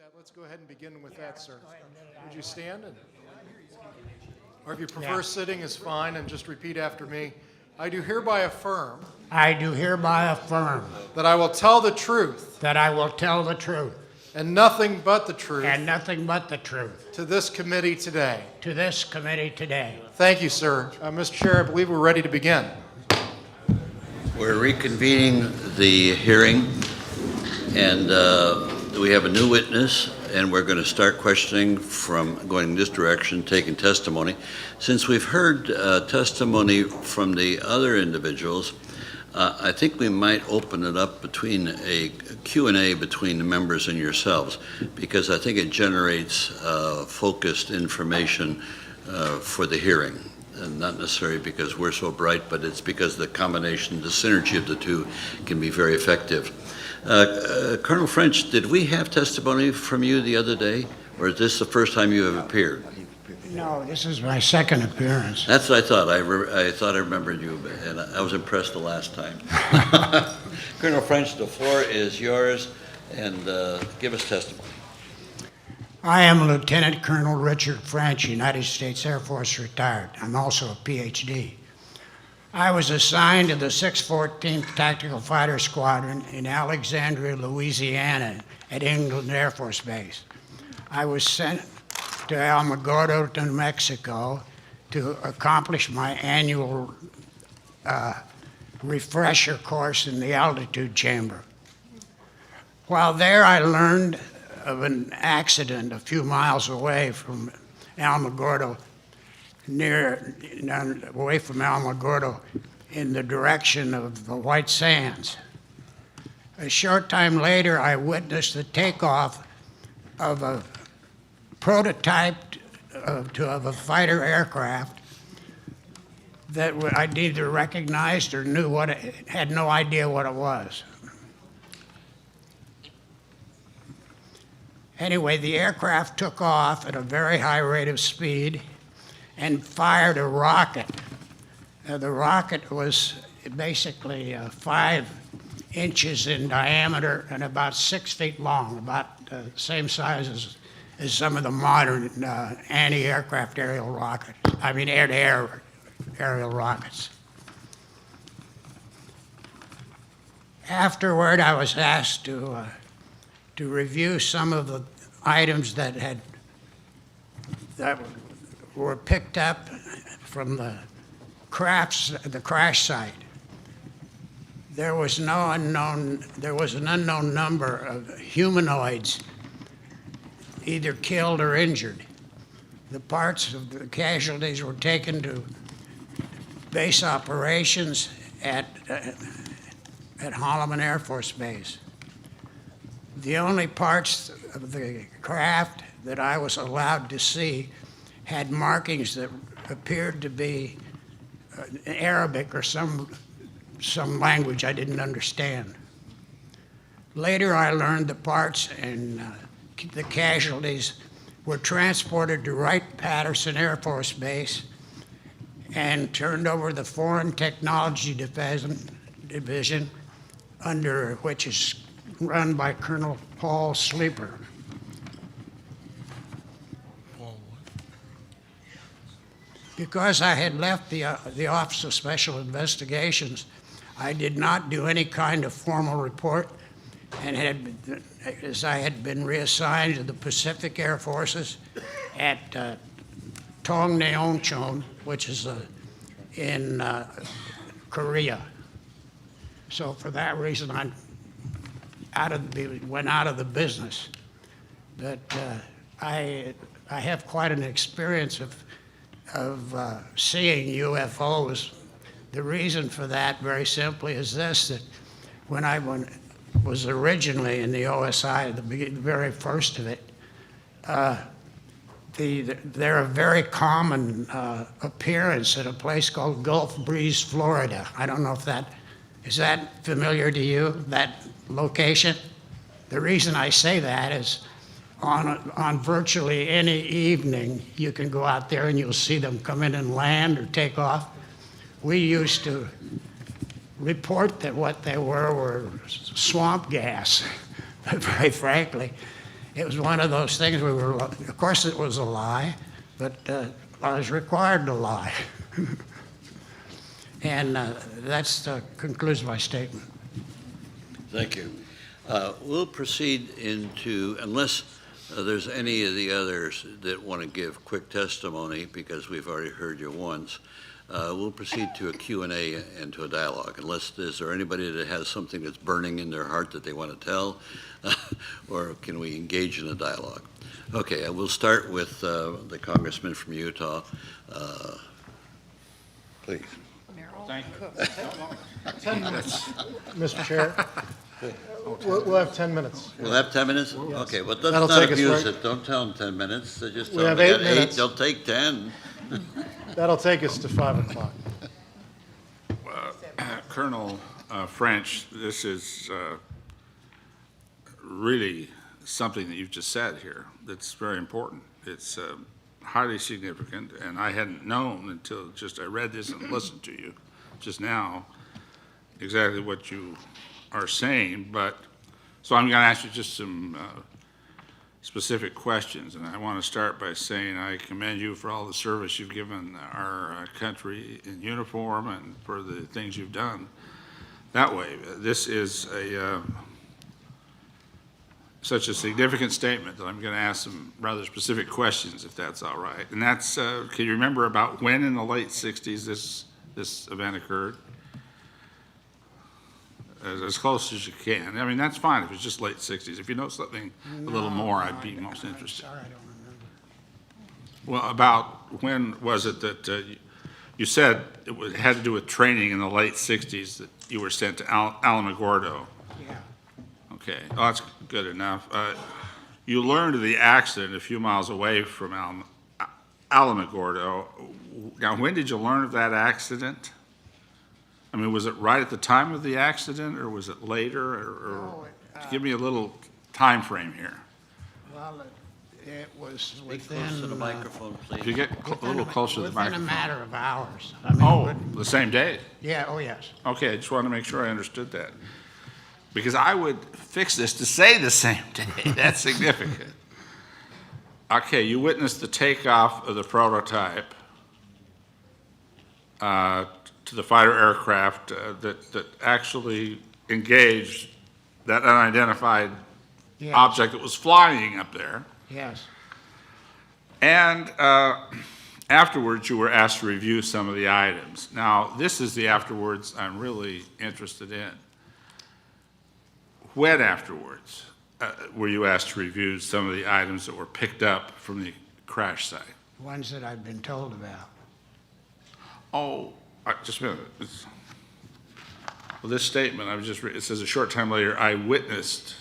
that. Let's go ahead and begin with that, sir. Would you stand? Or if you prefer sitting is fine, and just repeat after me. I do hereby affirm I do hereby affirm that I will tell the truth that I will tell the truth and nothing but the truth and nothing but the truth to this committee today. to this committee today. Thank you, sir. Mr. Chair, I believe we're ready to begin. We're reconvening the hearing, and we have a new witness, and we're going to start questioning from going in this direction, taking testimony. Since we've heard testimony from the other individuals, I think we might open it up between a Q&A between the members and yourselves, because I think it generates focused information for the hearing. And not necessarily because we're so bright, but it's because the combination, the synergy of the two can be very effective. Colonel French, did we have testimony from you the other day, or is this the first time you have appeared? No, this is my second appearance. That's what I thought. I thought I remembered you, and I was impressed the last time. Colonel French, the floor is yours, and give us testimony. I am Lieutenant Colonel Richard French, United States Air Force retired. I'm also a PhD. I was assigned to the 614th Tactical Fighter Squadron in Alexandria, Louisiana at England Air Force Base. I was sent to Alamogordo, New Mexico to accomplish my annual refresher course in the altitude chamber. While there, I learned of an accident a few miles away from Alamogordo, away from Alamogordo in the direction of the White Sands. A short time later, I witnessed the takeoff of a prototype of a fighter aircraft that I neither recognized or knew what it, had no idea what it was. Anyway, the aircraft took off at a very high rate of speed and fired a rocket. The rocket was basically 5 inches in diameter and about 6 feet long, about the same size as some of the modern anti-aircraft aerial rockets, air-to-air aerial rockets. Afterward, I was asked to review some of the items that were picked up from the crash site. There was an unknown number of humanoids either killed or injured. The parts of the casualties were taken to base operations at Holloman Air Force Base. The only parts of the craft that I was allowed to see had markings that appeared to be Arabic or some language I didn't understand. Later, I learned the parts and the casualties were transported to Wright-Patterson Air Force Base and turned over to the Foreign Technology Division, under which is run by Colonel Paul Sleeper. Because I had left the Office of Special Investigations, I did not do any kind of formal report, and as I had been reassigned to the Pacific Air Forces at Tongneonchon, which is in Korea. So for that reason, I went out of the business. But I have quite an experience of seeing UFOs. The reason for that, very simply, is this: that when I was originally in the OSI, the very first of it, they're a very common appearance at a place called Gulf Breeze, Florida. I don't know if is that familiar to you, that location? The reason I say that is on virtually any evening, you can go out there and you'll see them come in and land or take off. We used to report that what they were swamp gas, very frankly. it was one of those things of course it was a lie, but I was required to lie. And that's concludes my statement. Thank you. We'll proceed into, unless there's any of the others that want to give quick testimony, because we've already heard you once, we'll proceed to a Q&A and to a dialogue, unless is there anybody that has something that's burning in their heart that they want to tell, or can we engage in a dialogue? Okay, we'll start with the congressman from Utah. Please. Thank you. 10 minutes, Mr. Chair. We'll have 10 minutes. We'll have 10 minutes? Okay, well, let's That'll not take us abuse right- it. Don't tell them 10 minutes. Just We tell them have they 8 got 8, minutes. they'll take 10. That'll take us to 5 o'clock. Colonel French, this is really something that you've just said here that's very important. It's highly significant, and I hadn't known until just I read this and listened to you just now exactly what you are saying. But so I'm going to ask you just some specific questions, and I want to start by saying I commend you for all the service you've given our country in uniform and for the things you've done that way. This is such a significant statement that I'm going to ask some rather specific questions, if that's all right. And that's, can you remember about when in the late 60s this event occurred? As close as you can. I mean, that's fine if it's just late 60s. If you know something a little more, I'd be most interested. Sorry, I don't remember. Well, about when was it that you said it had to do with training in the late 60s that you were sent to Alamogordo? Yeah. Okay, well, that's good enough. You learned of the accident a few miles away from Alamogordo. Now, when did you learn of that accident? I mean, was it right at the time of the accident, or was it later, or give me a little time frame here. Well, it was Speak close to the within, microphone, If please. you get a little closer to the within a microphone. matter of hours. I mean, Oh, the same day? yeah, oh, yes. Okay, I just wanted to make sure I understood that. Because I would fix this to say the same day. That's significant. Okay, you witnessed the takeoff of the prototype to the fighter aircraft that actually engaged that unidentified Yes. object that was flying up there. Yes. And afterwards, you were asked to review some of the items. Now, this is the afterwards I'm really interested in. When afterwards were you asked to review some of the items that were picked up from the crash site? Ones that I've been told about. Oh, just a minute. Well, this statement, it says a short time later, I witnessed.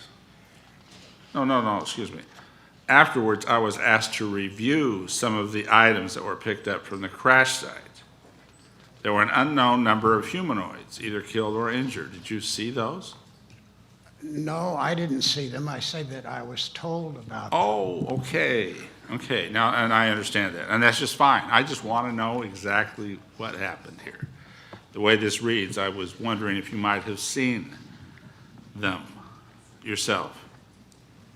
No, excuse me. Afterwards, I was asked to review some of the items that were picked up from the crash site. There were an unknown number of humanoids, either killed or injured. Did you see those? No, I didn't see them. I say that I was told about them. Oh, okay. Okay, now, and I understand that, and that's just fine. I just want to know exactly what happened here. The way this reads, I was wondering if you might have seen them yourself.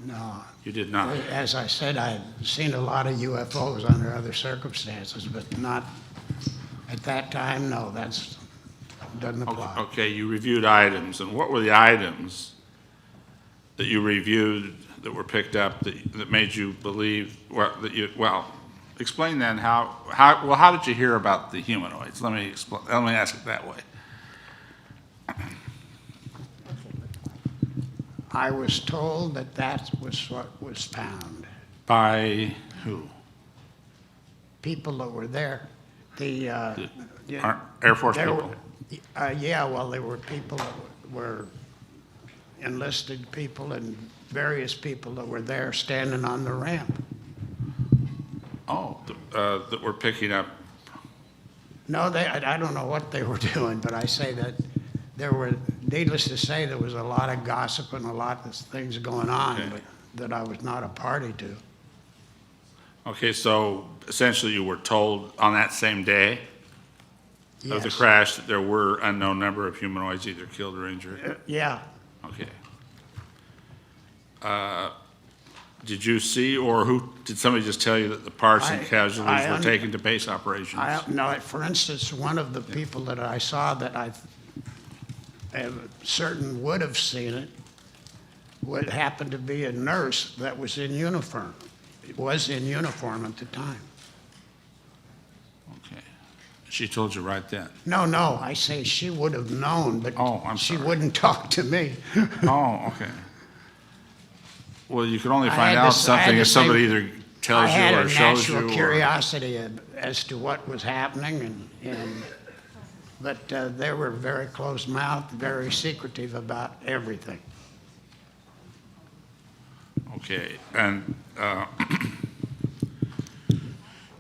No. You did not. As I said, I've seen a lot of UFOs under other circumstances, but not at that time. No, that's doesn't apply. Okay, you reviewed items, and what were the items that you reviewed that were picked up that made you believe, explain then how did you hear about the humanoids? Let me ask it that way. I was told that that was what was found. By who? People that were there. The Air Force there people? were, yeah, well, there were people that were enlisted people and various people that were there standing on the ramp. Oh, that were picking up. No, I don't know what they were doing, but I say that there were, needless to say, there was a lot of gossip and a lot of things going on, Okay. but that I was not a party to. Okay, so essentially you were told on that same day of the Yes. crash that there were unknown number of humanoids either killed or injured? Yeah, Okay. Did you see, or did somebody just tell you that the parts and casualties were taken to base operations? No, for instance, one of the people that I saw that I am certain would have seen it would happen to be a nurse that was in uniform. It was in uniform at the time. Okay. She told you right then? No, I say she would have known, but Oh, I'm she sorry. wouldn't talk to me. Oh, okay. Well, you can only I find had out to s- I had something to if say- somebody either tells you or shows I you. had a natural or- curiosity as to what was happening, but they were very close-mouthed, very secretive about everything. Okay, and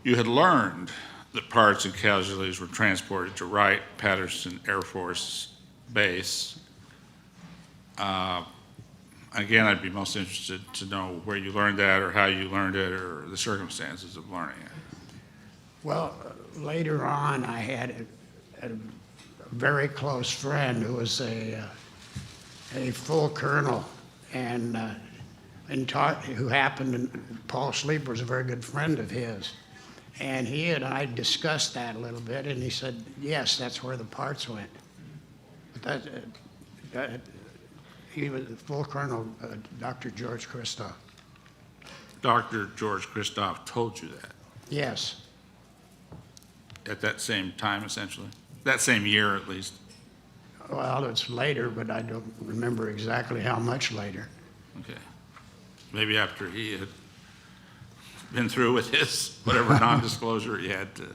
you had learned that parts and casualties were transported to Wright-Patterson Air Force Base. Again, I'd be most interested to know where you learned that, or how you learned it, or the circumstances of learning it. Well, later on, I had a very close friend who was a full colonel, and who happened, Paul Sleeper was a very good friend of his. And he and I discussed that a little bit, and he said, yes, that's where the parts went. But he was full colonel, Dr. George Christoph. Dr. George Christoph told you that Yes. at that same time, essentially? That same year, at least? Well, it's later, but I don't remember exactly how much later. Okay. Maybe after he had been through with his whatever non-disclosure he had to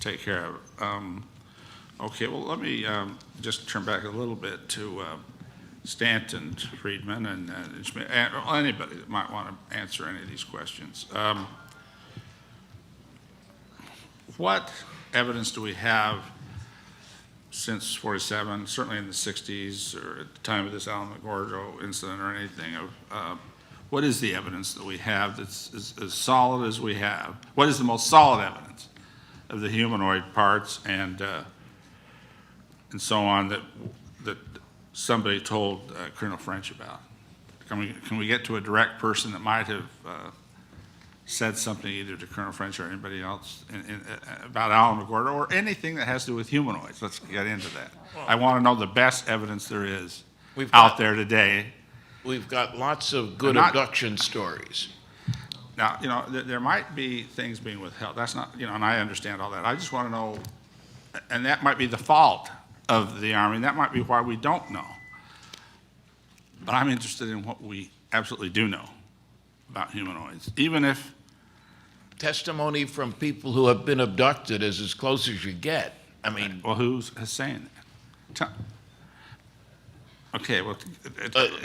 take care of. Okay, well, let me just turn back a little bit to Stanton Friedman and anybody that might want to answer any of these questions. What evidence do we have since 47, certainly in the 60s or at the time of this Alan McGordo incident or anything, of what is the evidence that we have that's as solid as we have? What is the most solid evidence of the humanoid parts and so on that somebody told Colonel French about? Can we get to a direct person that might have said something either to Colonel French or anybody else about Alan McGordo or anything that has to do with humanoids? Let's get into that. I want to know the best evidence there is out there today. We've got lots of good Not- abduction stories. Now, there might be things being withheld. That's not, and I understand all that. I just want to know, and that might be the fault of the Army, and that might be why we don't know. But I'm interested in what we absolutely do know about humanoids, even if, Testimony from people who have been abducted is as close as you get. I mean, well, who's saying that? Okay, well,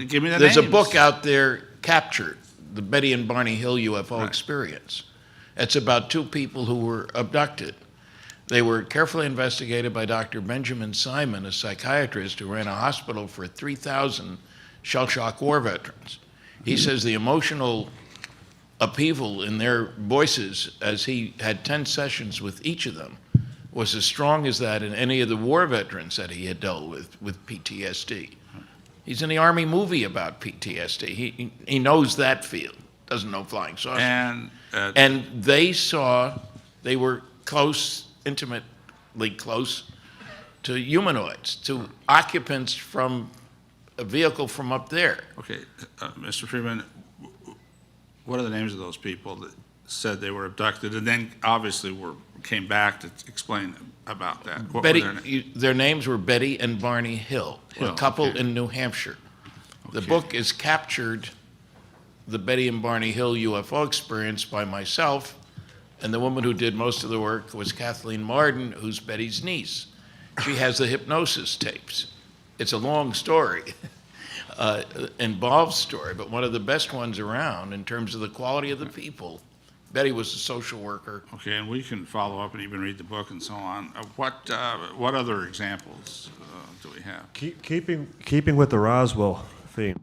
give me the there's a names. book out there, Captured, the Betty and Barney Hill UFO Experience. It's about two people who were abducted. They were carefully investigated by Dr. Benjamin Simon, a psychiatrist who ran a hospital for 3,000 shell-shock war veterans. He says the emotional upheaval in their voices as he had 10 sessions with each of them was as strong as that in any of the war veterans that he had dealt with PTSD. He's in the Army movie about PTSD. He knows that field, doesn't know flying saucers. And they were close, intimately close to humanoids, to occupants from a vehicle from up there. Okay, Mr. Freeman, what are the names of those people that said they were abducted and then obviously came back to explain about that? What were their names? Their names were Betty and Barney Hill, a couple okay. in New Hampshire. The Okay. book is Captured, the Betty and Barney Hill UFO Experience by myself, and the woman who did most of the work was Kathleen Marden, who's Betty's niece. She has the hypnosis tapes. It's a long story, involved story, but one of the best ones around in terms of the quality of the people. Betty was a social worker. Okay, and we can follow up and even read the book and so on. What other examples do we have? Keeping with the Roswell theme,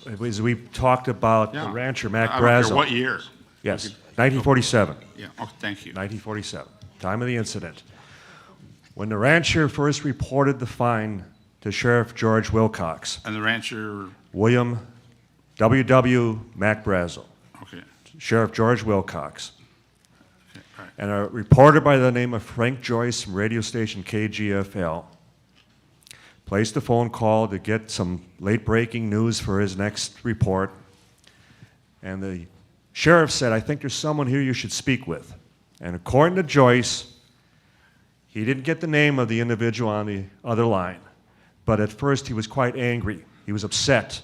as we talked about the rancher Mac I don't care Brazel. what year? Yes, 1947. Yeah, oh, thank you. 1947, time of the incident. When the rancher first reported the find to Sheriff George Wilcox, And the rancher, William W.W. Mac Brazel, Okay, Sheriff George Wilcox, okay, all right. and a reporter by the name of Frank Joyce from radio station KGFL placed a phone call to get some late-breaking news for his next report. And the sheriff said, I think there's someone here you should speak with. And according to Joyce, he didn't get the name of the individual on the other line. But at first he was quite angry. He was upset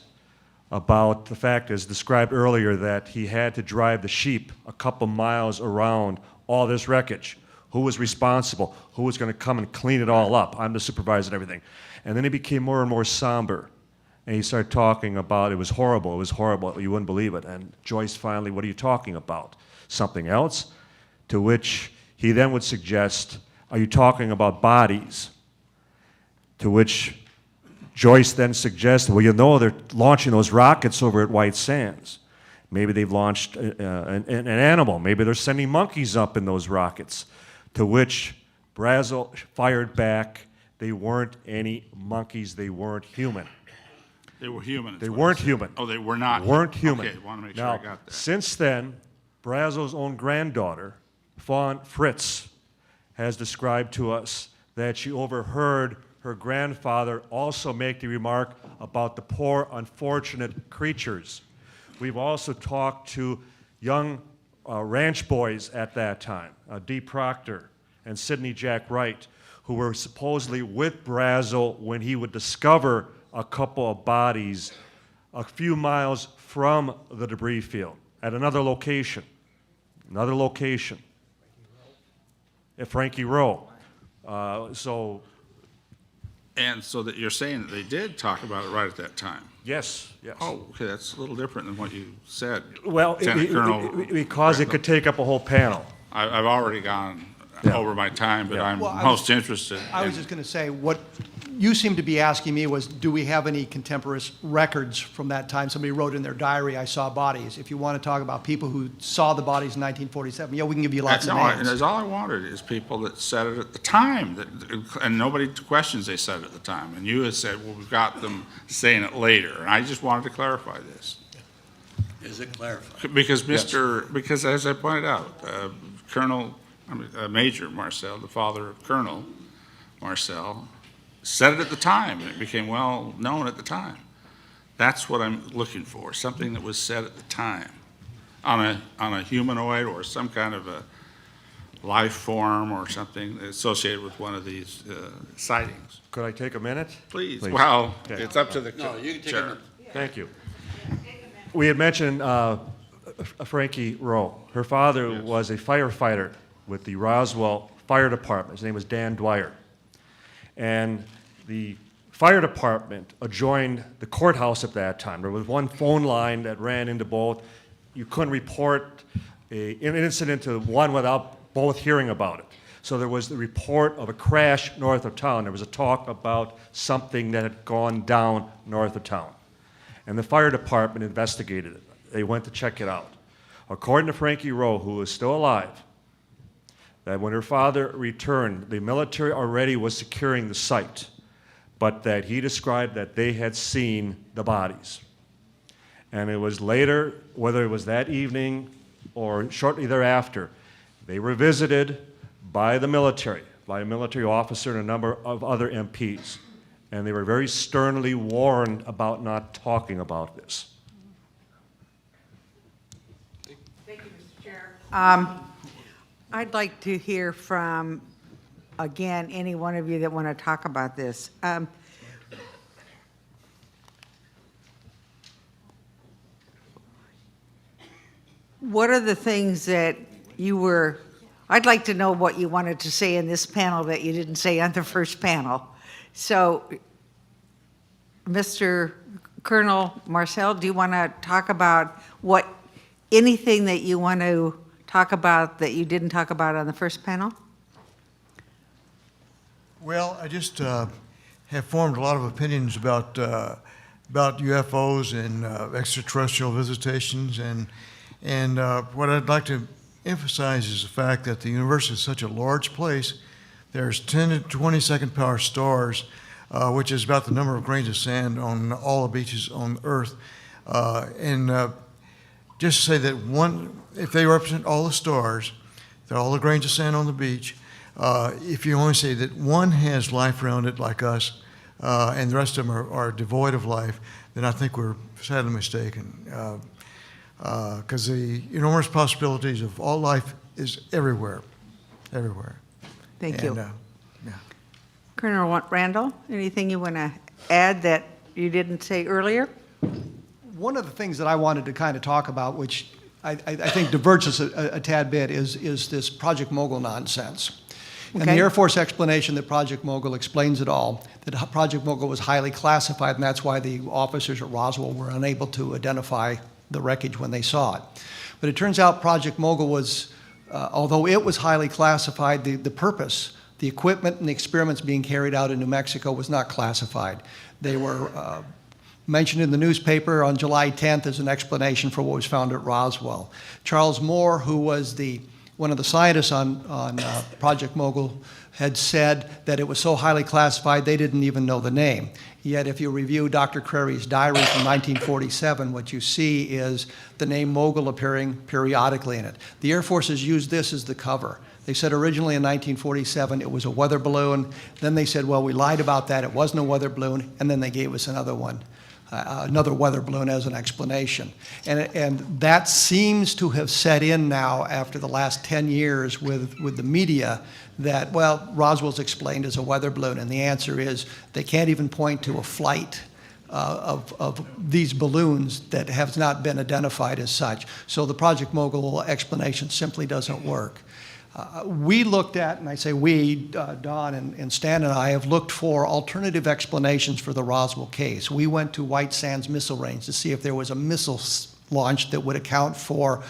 about the fact, as described earlier, that he had to drive the sheep a couple miles around all this wreckage. Who was responsible? Who was going to come and clean it all up? I'm the supervisor and everything. And then he became more and more somber. And he started talking about it was horrible, you wouldn't believe it. And Joyce finally, what are you talking about? Something else? To which he then would suggest, are you talking about bodies? To which Joyce then suggested, well, you know they're launching those rockets over at White Sands. Maybe they've launched an animal. Maybe they're sending monkeys up in those rockets. To which Brazel fired back, they weren't any monkeys, they weren't human. They were human. They weren't human. Oh, they were not? They weren't human. Okay, want to make sure Now, I got that. since then, Brazel's own granddaughter, Fawn Fritz, has described to us that she overheard her grandfather also make the remark about the poor, unfortunate creatures. We've also talked to young ranch boys at that time, Dee Proctor and Sidney Jack Wright, who were supposedly with Brazel when he would discover a couple of bodies a few miles from the debris field at another location. At Frankie Row. And so that you're saying that they did talk about it right at that time? Yes. Oh, okay, that's a little different than what you said. Well, Lieutenant Colonel because it could take up a whole panel. I've already gone Yeah. over my time, but Yeah. I'm Well, most interested. I was just going to say, what you seemed to be asking me was, do we have any contemporaneous records from that time? Somebody wrote in their diary, I saw bodies. If you want to talk about people who saw the bodies in 1947, yeah, we can give you lots That's of all, names. that's all I wanted is people that said it at the time, and nobody questions they said it at the time. And you had said, well, we've got them saying it later, and I just wanted to clarify this. Is it clarified? Because because as I pointed out, Major Marcel, the father of Colonel Marcel, said it at the time, and it became well known at the time. That's what I'm looking for, something that was said at the time on a humanoid or some kind of a life form or something associated with one of these sightings. Could I take a minute? Please. Please. Well, Okay. it's up to the No, you can take a chair. minute. Thank you. We had mentioned Frankie Rowe. Her father Yes. was a firefighter with the Roswell Fire Department. His name was Dan Dwyer. And the fire department adjoined the courthouse at that time. There was one phone line that ran into both. You couldn't report an incident to one without both hearing about it. So there was the report of a crash north of town. There was a talk about something that had gone down north of town. And the fire department investigated it. They went to check it out. According to Frankie Rowe, who is still alive, that when her father returned, the military already was securing the site, but that he described that they had seen the bodies. And it was later, whether it was that evening or shortly thereafter, they were visited by the military, by a military officer and a number of other MPs. And they were very sternly warned about not talking about this. Thank you, Mr. Chair. I'd like to hear from, again, any one of you that want to talk about this. What are the things that you were, I'd like to know what you wanted to say in this panel that you didn't say on the first panel. So, Mr. Colonel Marcel, do you want to talk about anything that you want to talk about that you didn't talk about on the first panel? Well, I just have formed a lot of opinions about UFOs and extraterrestrial visitations, and what I'd like to emphasize is the fact that the universe is such a large place. There's 10 to 22nd power stars, which is about the number of grains of sand on all the beaches on Earth. Just to say that if they represent all the stars, they're all the grains of sand on the beach, if you only say that one has life around it like us, and the rest of them are devoid of life, then I think we're sadly mistaken. Because the enormous possibilities of all life is everywhere, everywhere. Thank you. Yeah. Colonel Randall, anything you want to add that you didn't say earlier? One of the things that I wanted to kind of talk about, which I think diverges a tad bit, is this Project Mogul nonsense. And the Okay. Air Force explanation that Project Mogul explains it all, that Project Mogul was highly classified, and that's why the officers at Roswell were unable to identify the wreckage when they saw it. But it turns out Project Mogul was, although it was highly classified, the purpose, the equipment and the experiments being carried out in New Mexico was not classified. They were mentioned in the newspaper on July 10th as an explanation for what was found at Roswell. Charles Moore, who was one of the scientists on Project Mogul, had said that it was so highly classified they didn't even know the name. Yet if you review Dr. Crary's diary from 1947, what you see is the name Mogul appearing periodically in it. The Air Force has used this as the cover. They said originally in 1947 it was a weather balloon. Then they said, well, we lied about that. It wasn't a weather balloon. And then they gave us another one. Another weather balloon as an explanation. And that seems to have set in now after the last 10 years with the media that, well, Roswell's explained as a weather balloon. And the answer is they can't even point to a flight of these balloons that has not been identified as such. So the Project Mogul explanation simply doesn't work. We looked at, and I say we, Don and Stan and I, have looked for alternative explanations for the Roswell case. We went to White Sands Missile Range to see if there was a missile launch that would account for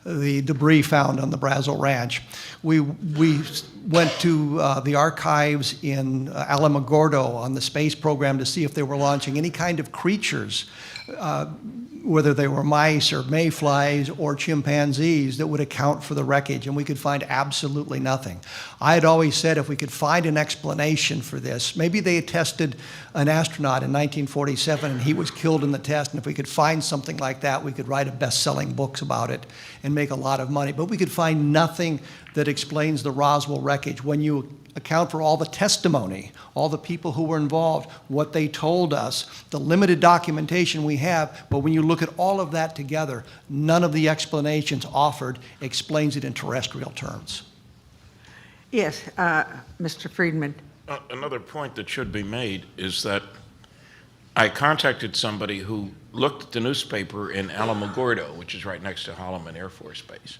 the debris found on the Brazel Ranch. We went to the archives in Alamogordo on the space program to see if they were launching any kind of creatures, whether they were mice or mayflies or chimpanzees, that would account for the wreckage, and we could find absolutely nothing. I had always said if we could find an explanation for this, maybe they had tested an astronaut in 1947 and he was killed in the test, and if we could find something like that, we could write a best-selling books about it and make a lot of money. But we could find nothing that explains the Roswell wreckage. When you account for all the testimony, all the people who were involved, what they told us, the limited documentation we have, but when you look at all of that together, none of the explanations offered explains it in terrestrial terms. Yes, Mr. Friedman. Another point that should be made is that I contacted somebody who looked at the newspaper in Alamogordo, which is right next to Holloman Air Force Base.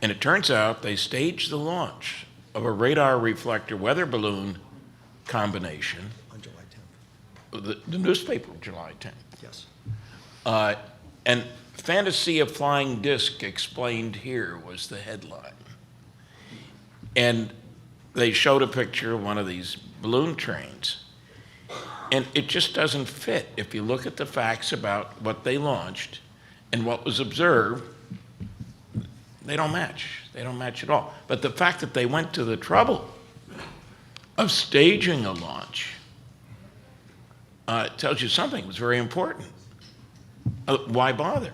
And it turns out they staged the launch of a radar reflector weather balloon combination. On July 10th. The newspaper, July 10th. Yes. And Fantasy of Flying Disc Explained Here was the headline. And they showed a picture of one of these balloon trains. And it just doesn't fit. If you look at the facts about what they launched and what was observed, they don't match. They don't match at all. But the fact that they went to the trouble of staging a launch tells you something was very important. Why bother?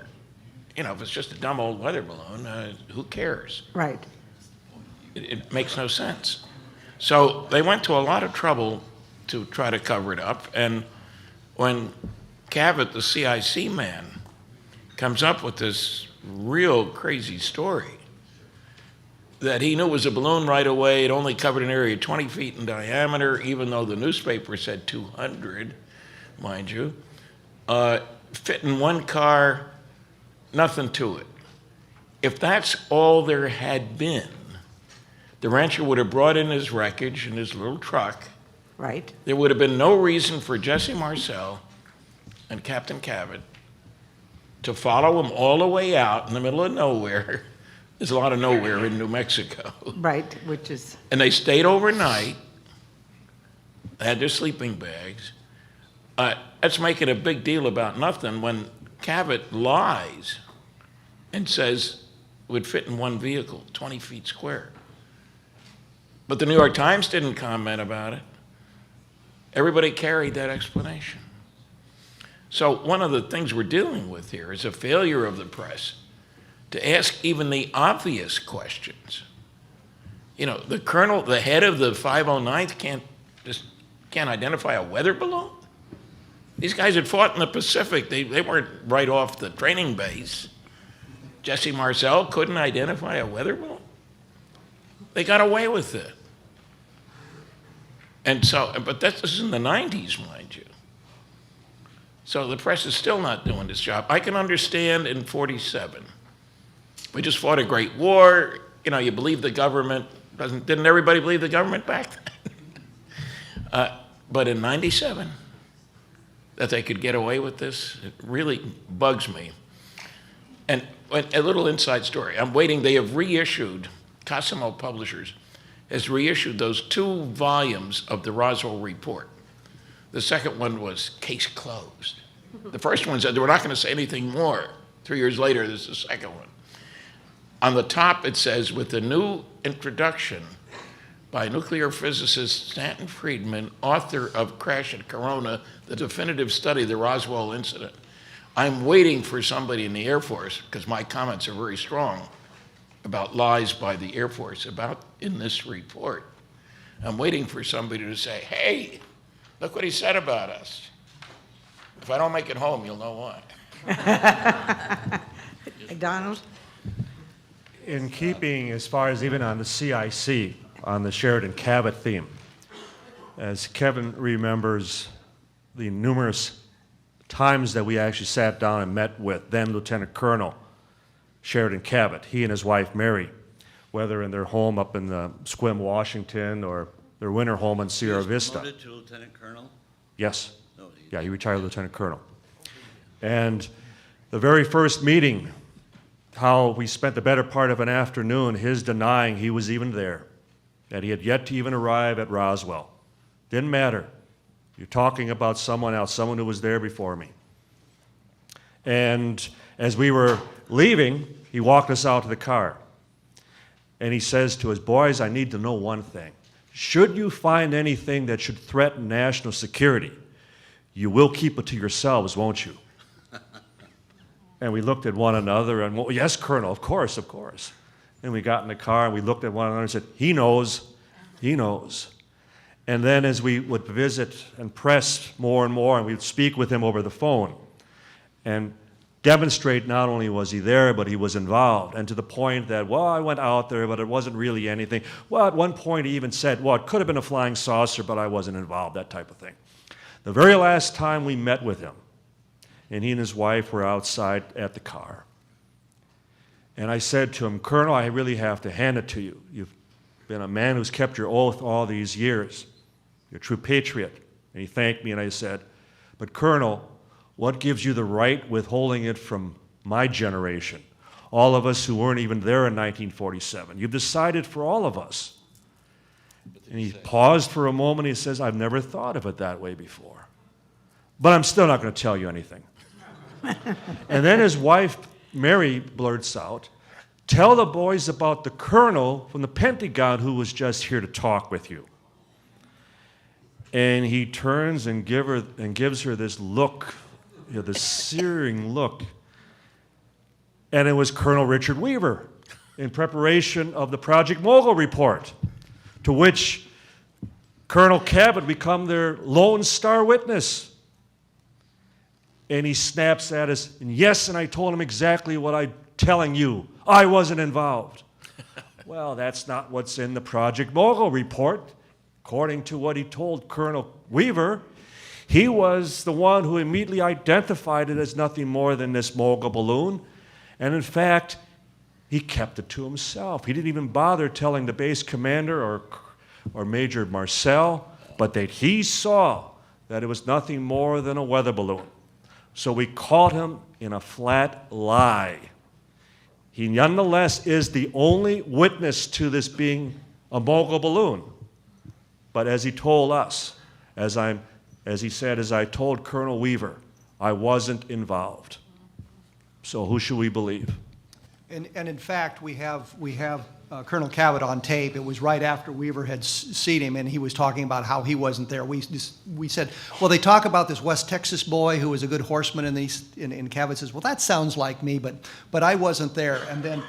You know, if it's just a dumb old weather balloon, who cares? Right. It makes no sense. So they went to a lot of trouble to try to cover it up. And when Cavett, the CIC man, comes up with this real crazy story that he knew it was a balloon right away, it only covered an area 20 feet in diameter, even though the newspaper said 200, mind you, fit in one car, nothing to it. If that's all there had been, the rancher would have brought in his wreckage in his little truck. Right. There would have been no reason for Jesse Marcel and Captain Cavett to follow him all the way out in the middle of nowhere. There's a lot of nowhere in New Mexico. Right, which is, And they stayed overnight. They had their sleeping bags. That's making a big deal about nothing when Cavett lies and says it would fit in one vehicle, 20 feet square. But the New York Times didn't comment about it. Everybody carried that explanation. So one of the things we're dealing with here is a failure of the press to ask even the obvious questions. You know, the colonel, the head of the 509th can't identify a weather balloon? These guys had fought in the Pacific. They weren't right off the training base. Jesse Marcel couldn't identify a weather balloon. They got away with it. And so, but this is in the 90s, mind you. So the press is still not doing this job. I can understand in 47. We just fought a great war. You know, you believe the government. Didn't everybody believe the government back then? But in 97, that they could get away with this, it really bugs me. And a little inside story. I'm waiting. They have reissued, Cosimo Publishers has reissued those 2 volumes of the Roswell report. The second one was Case Closed. The first one said they were not going to say anything more. 3 years later, this is the second one. On the top, it says, with the new introduction by nuclear physicist Stanton Friedman, author of Crash at Corona, the definitive study of the Roswell incident. I'm waiting for somebody in the Air Force, because my comments are very strong about lies by the Air Force in this report. I'm waiting for somebody to say, hey, look what he said about us. If I don't make it home, you'll know why. Donald? In keeping, as far as even on the CIC, on the Sheridan Cabot theme, as Kevin remembers the numerous times that we actually sat down and met with then Lieutenant Colonel Sheridan Cabot, he and his wife Mary, whether in their home up in Sequim, Washington, or their winter home in Sierra Vista. Promoted to Lieutenant Colonel? Yes. No, Yeah, he retired Lieutenant Colonel. And the very first meeting, how we spent the better part of an afternoon, his denying he was even there, that he had yet to even arrive at Roswell. Didn't matter. You're talking about someone else, someone who was there before me. And as we were leaving, he walked us out to the car. And he says to us, boys, I need to know one thing. Should you find anything that should threaten national security, you will keep it to yourselves, won't you? And we looked at one another and, well, yes, Colonel, of course, of course. And we got in the car and we looked at one another and said, he knows, he knows. And then as we would visit and press more and more, and we'd speak with him over the phone and demonstrate not only was he there, but he was involved. And to the point that, well, I went out there, but it wasn't really anything. Well, at one point he even said, well, it could have been a flying saucer, but I wasn't involved, that type of thing. The very last time we met with him, and he and his wife were outside at the car. And I said to him, Colonel, I really have to hand it to you. You've been a man who's kept your oath all these years. You're a true patriot. And he thanked me, and I said, but Colonel, what gives you the right withholding it from my generation, all of us who weren't even there in 1947? You've decided for all of us. And he paused for a moment. He says, I've never thought of it that way before. But I'm still not going to tell you anything. And then his wife, Mary, blurts out, tell the boys about the colonel from the Pentagon who was just here to talk with you. And he turns and gives her this look, this searing look. And it was Colonel Richard Weaver in preparation of the Project Mogul report, to which Colonel Cabot become their lone star witness. And he snaps at us, and yes, and I told him exactly what I'm telling you. I wasn't involved. Well, that's not what's in the Project Mogul report. According to what he told Colonel Weaver, he was the one who immediately identified it as nothing more than this Mogul balloon. And in fact, he kept it to himself. He didn't even bother telling the base commander or Major Marcel, but that he saw that it was nothing more than a weather balloon. So we caught him in a flat lie. He nonetheless is the only witness to this being a Mogul balloon. But as he told us, as he said, as I told Colonel Weaver, I wasn't involved. So who should we believe? And in fact, we have Colonel Cavett on tape. It was right after Weaver had seen him, and he was talking about how he wasn't there. We said, well, they talk about this West Texas boy who was a good horseman, and Cavett says, well, that sounds like me, but I wasn't there. And then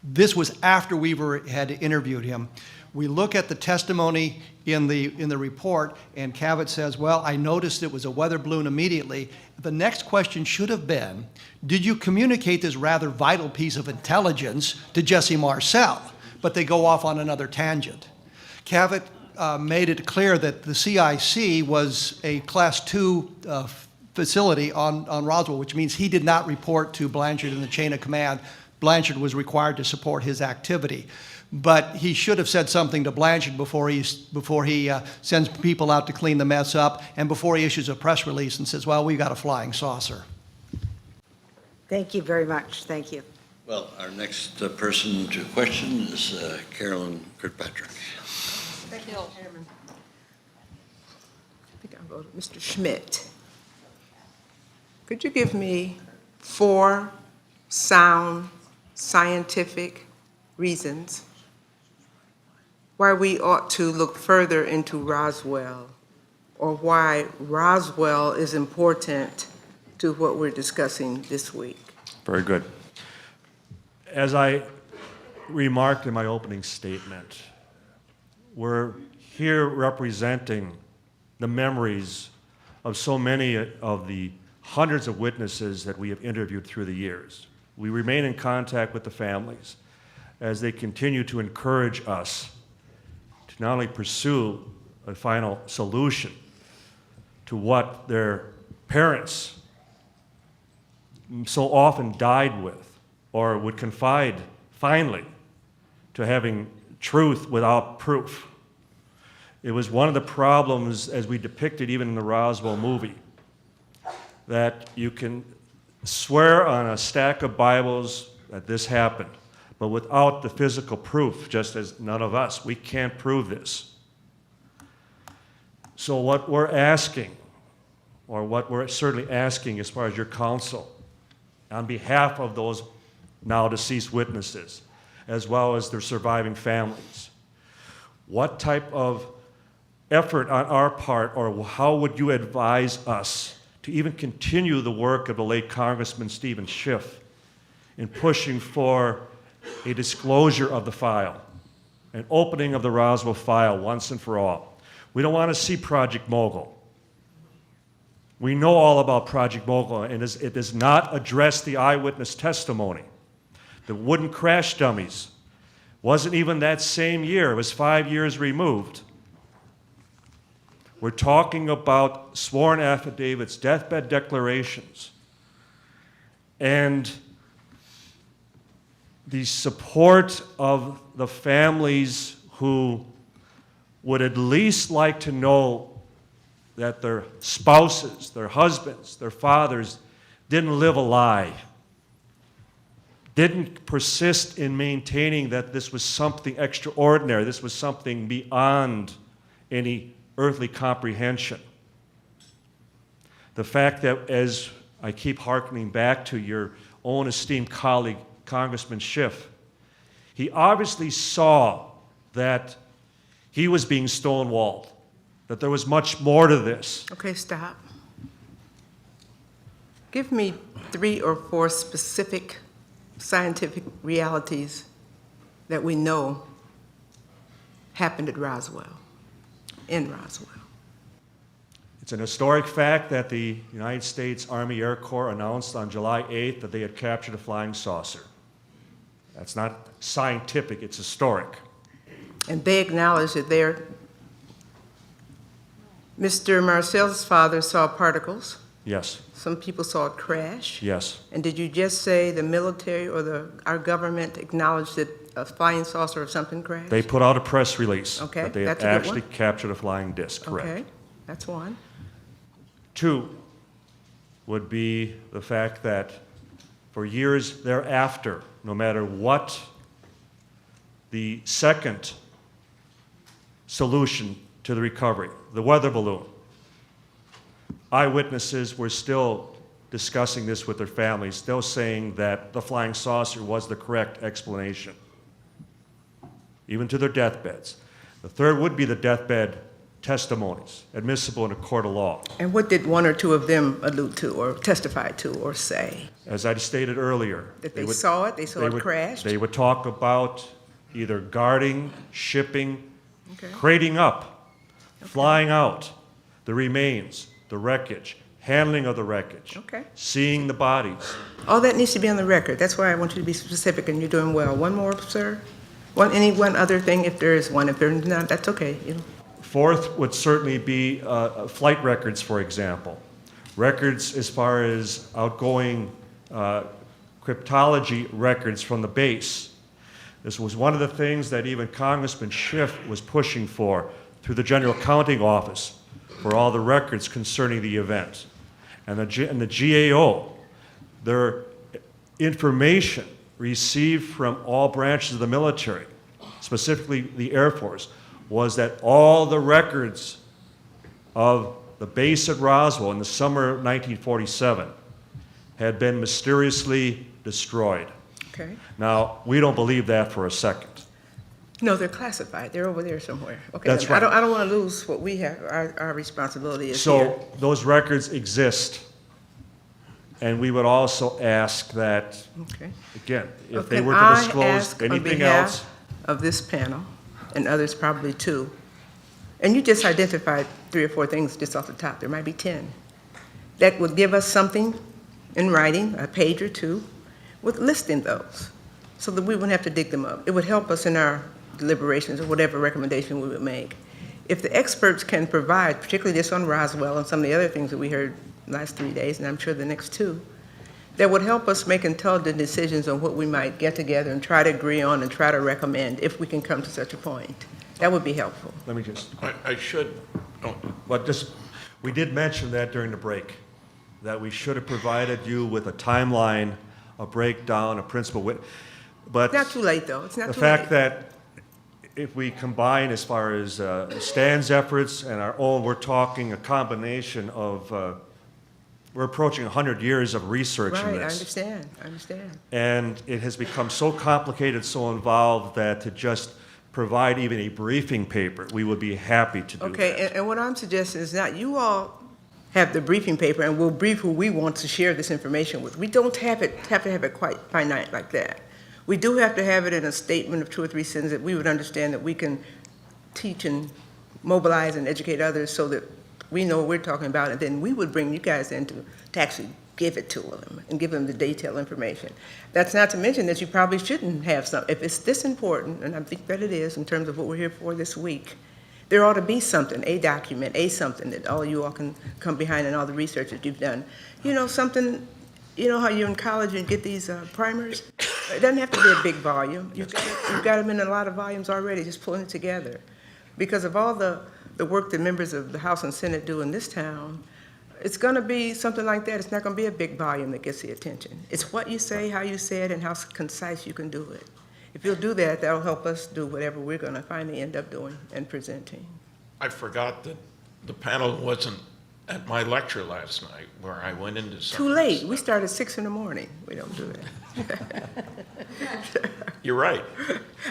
this was after Weaver had interviewed him. We look at the testimony in the report, and Cavett says, well, I noticed it was a weather balloon immediately. The next question should have been, did you communicate this rather vital piece of intelligence to Jesse Marcel? But they go off on another tangent. Cavett made it clear that the CIC was a Class 2 facility on Roswell, which means he did not report to Blanchard in the chain of command. Blanchard was required to support his activity. But he should have said something to Blanchard before he sends people out to clean the mess up, and before he issues a press release and says, well, we got a flying saucer. Thank you very much. Thank you. Well, our next person to question is Carolyn Kirkpatrick. Thank you, Chairman. I think I'll go to Mr. Schmidt. Could you give me 4 sound scientific reasons why we ought to look further into Roswell, or why Roswell is important to what we're discussing this week? Very good. As I remarked in my opening statement, we're here representing the memories of so many of the hundreds of witnesses that we have interviewed through the years. We remain in contact with the families as they continue to encourage us to not only pursue a final solution to what their parents so often died with, or would confide finally to having truth without proof. It was one of the problems, as we depicted even in the Roswell movie, that you can swear on a stack of Bibles that this happened, but without the physical proof, just as none of us, we can't prove this. So what we're asking, or what we're certainly asking as far as your counsel, on behalf of those now deceased witnesses, as well as their surviving families, what type of effort on our part, or how would you advise us to even continue the work of the late Congressman Stephen Schiff in pushing for a disclosure of the file, an opening of the Roswell file once and for all? We don't want to see Project Mogul. We know all about Project Mogul, and it does not address the eyewitness testimony. The wooden crash dummies wasn't even that same year. It was 5 years removed. We're talking about sworn affidavits, deathbed declarations, and the support of the families who would at least like to know that their spouses, their husbands, their fathers didn't live a lie, didn't persist in maintaining that this was something extraordinary, this was something beyond any earthly comprehension. The fact that, as I keep hearkening back to your own esteemed colleague, Congressman Schiff, he obviously saw that he was being stonewalled, that there was much more to this. Okay, stop. Give me 3 or 4 specific scientific realities that we know happened at Roswell, in Roswell. It's an historic fact that the United States Army Air Corps announced on July 8th that they had captured a flying saucer. That's not scientific, it's historic. And they acknowledged that Mr. Marcel's father saw particles. Yes, Some people saw it crash. yes. And did you just say the military or our government acknowledged that a flying saucer or something crashed? They put out a press release Okay, that they had that's a good actually one. captured a flying disc, correct. Okay, that's one. 2 would be the fact that for years thereafter, no matter what the second solution to the recovery, the weather balloon, eyewitnesses were still discussing this with their families, still saying that the flying saucer was the correct explanation, even to their deathbeds. The third would be the deathbed testimonies, admissible in a court of law. And what did one or two of them allude to or testify to or say? As I stated earlier, That they saw it, they saw it crashed? They would talk about either guarding, shipping, Okay. crating up, flying out, the remains, the wreckage, handling of the wreckage, Okay. seeing the bodies. All that needs to be on the record. That's why I want you to be specific, and you're doing well. One more, sir? One other thing, if there is one. If there's not, that's okay, you know. Fourth would certainly be flight records, for example. Records as far as outgoing cryptology records from the base. This was one of the things that even Congressman Schiff was pushing for through the General Accounting Office for all the records concerning the event. And the GAO, their information received from all branches of the military, specifically the Air Force, was that all the records of the base at Roswell in the summer of 1947 had been mysteriously destroyed. Okay. Now, we don't believe that for a second. No, they're classified. They're over there somewhere. Okay. That's then right. I don't want to lose what we have, our responsibility is So here. those records exist, and we would also ask that, Okay. again, if they Can were to I disclose ask on anything behalf else, of this panel, and others probably too, and you just identified 3 or 4 things just off the top, there might be 10, that would give us something in writing, a page or 2, with listing those, so that we wouldn't have to dig them up. It would help us in our deliberations or whatever recommendation we would make. If the experts can provide, particularly this on Roswell and some of the other things that we heard the last 3 days, and I'm sure the next 2, that would help us make intelligent decisions on what we might get together and try to agree on and try to recommend if we can come to such a point. That would be helpful. let me just, I should, oh, but just, we did mention that during the break, that we should have provided you with a timeline, a breakdown, a principal wit, but It's not too late, though. It's not the too late. fact that if we combine as far as Stan's efforts and our own, we're talking a combination of, we're approaching 100 years of research in Right, I this. understand. And it has become so complicated, so involved, that to just provide even a briefing paper, we would be happy to do that. Okay, and what I'm suggesting is not, you all have the briefing paper, and we'll brief who we want to share this information with. We don't have to have it quite finite like that. We do have to have it in a statement of 2 or 3 sentences that we would understand that we can teach and mobilize and educate others so that we know what we're talking about, and then we would bring you guys in to actually give it to them and give them the detailed information. That's not to mention that you probably shouldn't have some, if it's this important, and I think that it is in terms of what we're here for this week, there ought to be something, a document, something that all you all can come behind and all the research that you've done. You know, something, you know how you're in college and get these primers? It doesn't have to be a big volume. You've got them in a lot of volumes already, just pulling it together. Because of all the work that members of the House and Senate do in this town, it's going to be something like that. It's not going to be a big volume that gets the attention. It's what you say, how you say it, and how concise you can do it. If you'll do that, that'll help us do whatever we're going to finally end up doing and presenting. I forgot that the panel wasn't at my lecture last night where I went into some. Too late. We start at 6 in the morning. We don't do that. You're right.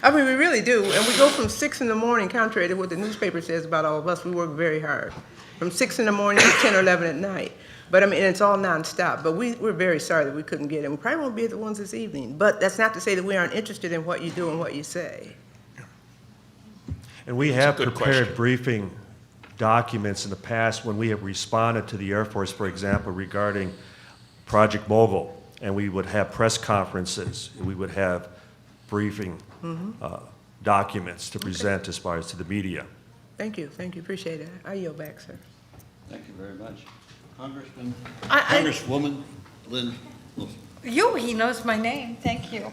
I mean, we really do. And we go from 6 in the morning, contrary to what the newspaper says about all of us. We work very hard. From 6 in the morning to 10 or 11 at night. But I mean, it's all nonstop. But we're very sorry that we couldn't get in. We probably won't be at the ones this evening. But that's not to say that we aren't interested in what you do and what you say. And we That's a have good prepared question. briefing documents in the past when we have responded to the Air Force, for example, regarding Project Mogul. And we would have press conferences. We would have briefing documents to present as far as to the media. Thank you, appreciate it. I yield back, sir. Thank you very much. Congressman, I- Congresswoman Lynn Wilson. He knows my name, thank you.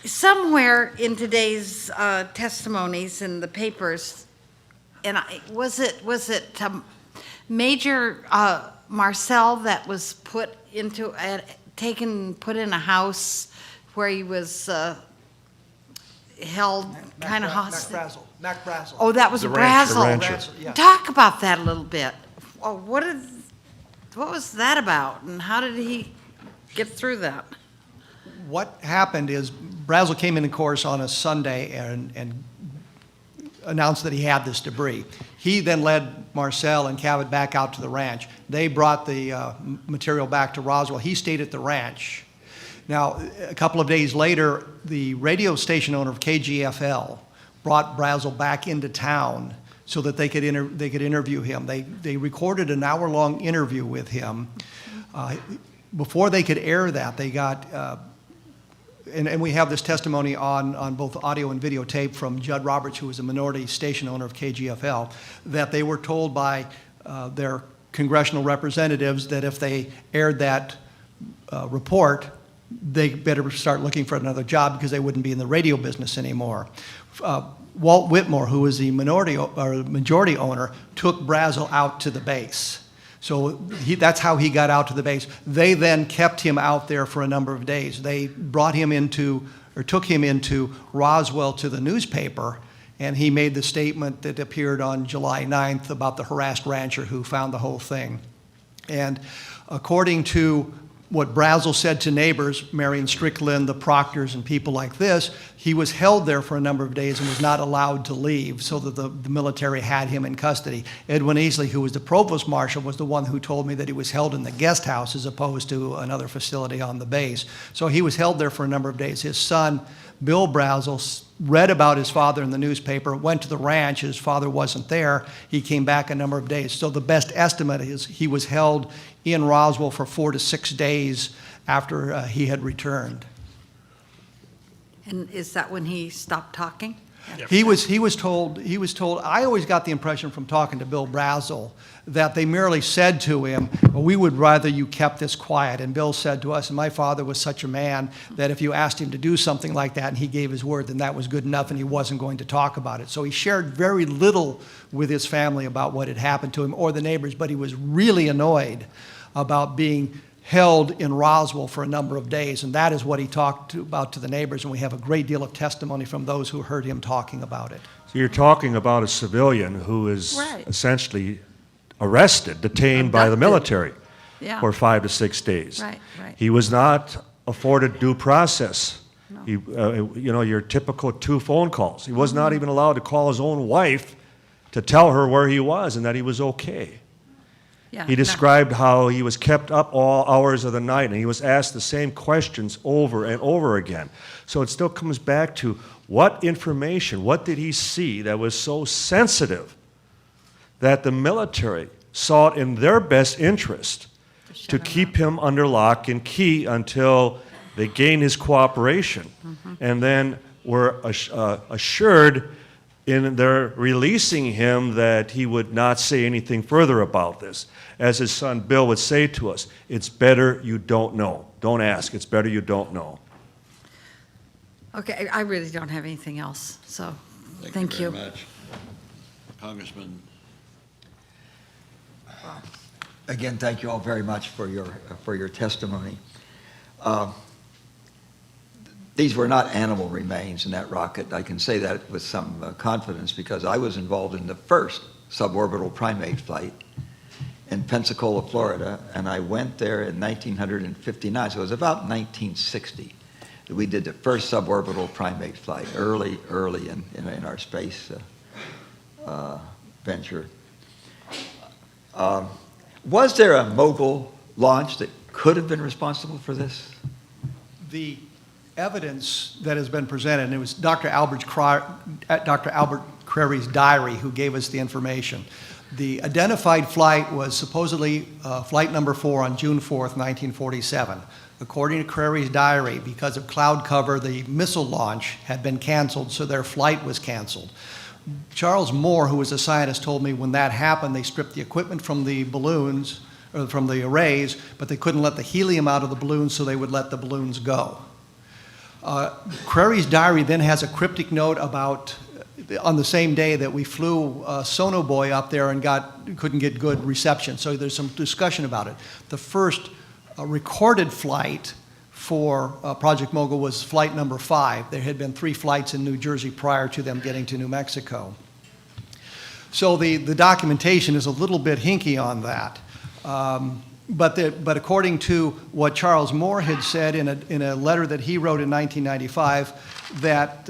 Somewhere in today's testimonies in the papers, and was it Major Marcel that was put into, put in a house where he was held kind of hostage? Mac Brazel. Oh, that was The rancher. Brazel. The rancher. Brazel, yeah. Talk about that a little bit. what was that about, and how did he get through that? What happened is Brazel came in, of course, on a Sunday and announced that he had this debris. He then led Marcel and Cavett back out to the ranch. They brought the material back to Roswell. He stayed at the ranch. Now, a couple of days later, the radio station owner of KGFL brought Brazel back into town so that they could interview him. They recorded an hour-long interview with him. Before they could air that, they got and we have this testimony on both audio and videotape from Judd Roberts, who was a minority station owner of KGFL, that they were told by their congressional representatives that if they aired that report, they better start looking for another job because they wouldn't be in the radio business anymore. Walt Whitmore, who was the majority owner, took Brazel out to the base. So that's how he got out to the base. They then kept him out there for a number of days. They brought him took him into Roswell to the newspaper, and he made the statement that appeared on July 9th about the harassed rancher who found the whole thing. And according to what Brazel said to neighbors, Marion Strickland, the Proctors, and people like this, he was held there for a number of days and was not allowed to leave, so that the military had him in custody. Edwin Easley, who was the provost marshal, was the one who told me that he was held in the guest house as opposed to another facility on the base. So he was held there for a number of days. His son, Bill Brazel, read about his father in the newspaper, went to the ranch. His father wasn't there. He came back a number of days. So the best estimate is he was held in Roswell for 4 to 6 days after he had returned. And is that when he stopped talking? He was told, I always got the impression from talking to Bill Brazel that they merely said to him, well, we would rather you kept this quiet. And Bill said to us, and my father was such a man that if you asked him to do something like that and he gave his word, then that was good enough and he wasn't going to talk about it. So he shared very little with his family about what had happened to him or the neighbors, but he was really annoyed about being held in Roswell for a number of days, and that is what he talked about to the neighbors, and we have a great deal of testimony from those who heard him talking about it. So you're talking about a civilian who is Right. essentially arrested, detained by the Abducted. military Yeah. for 5 to 6 days. Right, right. He was not afforded due process. No. He, your typical 2 phone calls. He was not even allowed to call his own wife to tell her where he was and that he was okay. Yeah, He described how he was kept up all hours of the night, and he was asked the same questions over and over again. So it still comes back to what information, what did he see that was so sensitive that the military saw it in their best interest to keep him under lock and key until they gained his cooperation, and then were assured in their releasing him that he would not say anything further about this. As his son Bill would say to us, it's better you don't know. Don't ask. It's better you don't know. Okay, I really don't have anything else, so thank you. very much. Congressman. Again, thank you all very much for your testimony. These were not animal remains in that rocket. I can say that with some confidence because I was involved in the first suborbital primate flight in Pensacola, Florida, and I went there in 1959, so it was about 1960 that we did the first suborbital primate flight, early in our space venture. Was there a mogul launch that could have been responsible for this? The evidence that has been presented, and it was Dr. Albert Crary's diary who gave us the information. The identified flight was supposedly flight number 4 on June 4th, 1947. According to Crary's diary, because of cloud cover, the missile launch had been canceled, so their flight was canceled. Charles Moore, who was a scientist, told me when that happened, they stripped the equipment from the balloons, or from the arrays, but they couldn't let the helium out of the balloons, so they would let the balloons go. Crary's diary then has a cryptic note about on the same day that we flew Sonoboy up there and couldn't get good reception. So there's some discussion about it. The first recorded flight for Project Mogul was flight number 5. There had been 3 flights in New Jersey prior to them getting to New Mexico. So the documentation is a little bit hinky on that. But according to what Charles Moore had said in a letter that he wrote in 1995, that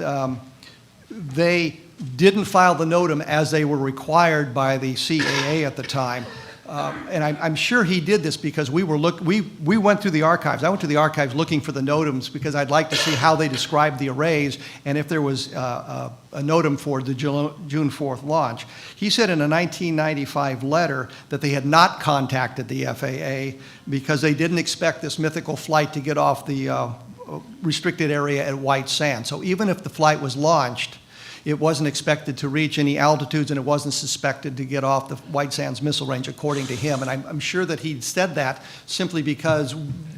they didn't file the NOTAM as they were required by the CAA at the time. And I'm sure he did this because we went through the archives. I went to the archives looking for the NOTAMs because I'd like to see how they described the arrays and if there was a NOTAM for the June 4th launch. He said in a 1995 letter that they had not contacted the FAA because they didn't expect this mythical flight to get off the restricted area at White Sands. So even if the flight was launched, it wasn't expected to reach any altitudes, and it wasn't suspected to get off the White Sands missile range, according to him. And I'm sure that he said that simply because